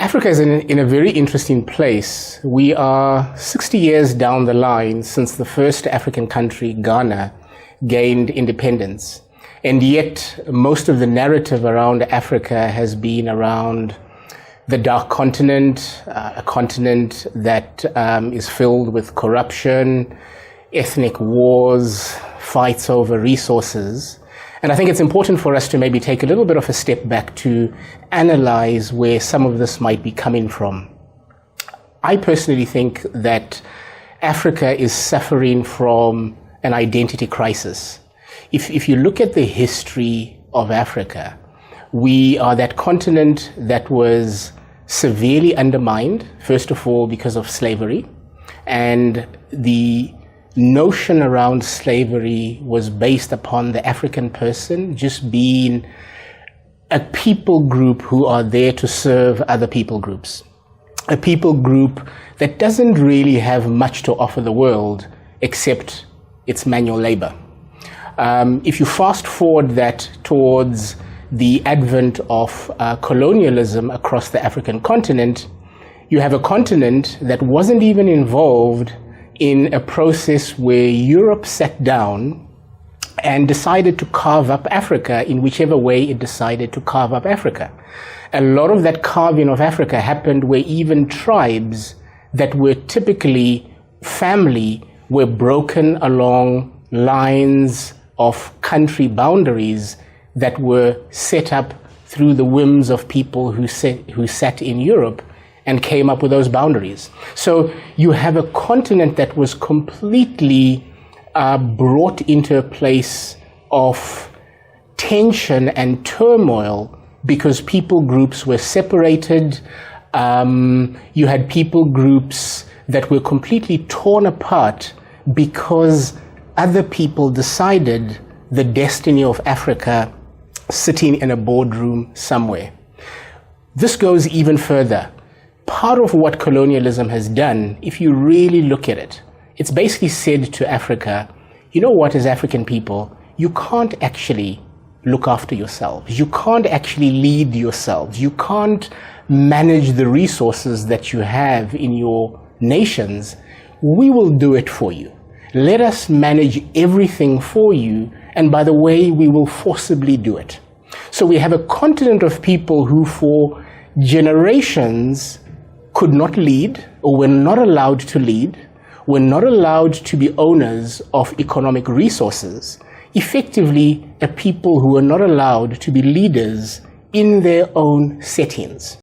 Africa is in a very interesting place. We are 60 years down the line since the first African country, Ghana, gained independence. And yet, most of the narrative around Africa has been around the Dark Continent, a continent that is filled with corruption, ethnic wars, fights over resources. And I think it's important for us to maybe take a little bit of a step back to analyze where some of this might be coming from. I personally think that Africa is suffering from an identity crisis. If you look at the history of Africa, we are that continent that was severely undermined, first of all, because of slavery. And the notion around slavery was based upon the African person just being a people group who are there to serve other people groups. A people group that doesn't really have much to offer the world except its manual labor. If you fast forward that towards the advent of colonialism across the African continent, you have a continent that wasn't even involved in a process where Europe sat down and decided to carve up Africa in whichever way it decided to carve up Africa. A lot of that carving of Africa happened where even tribes that were typically family were broken along lines of country boundaries that were set up through the whims of people who sat in Europe and came up with those boundaries. So you have a continent that was completely brought into a place of tension and turmoil because people groups were separated. You had people groups that were completely torn apart because other people decided the destiny of Africa sitting in a boardroom somewhere. This goes even further. Part of what colonialism has done, if you really look at it, it's basically said to Africa, you know what, as African people, you can't actually look after yourselves. You can't actually lead yourselves. You can't manage the resources that you have in your nations. We will do it for you. Let us manage everything for you, and by the way, we will forcibly do it. So we have a continent of people who for generations could not lead, or were not allowed to lead, were not allowed to be owners of economic resources, effectively a people who were not allowed to be leaders in their own settings.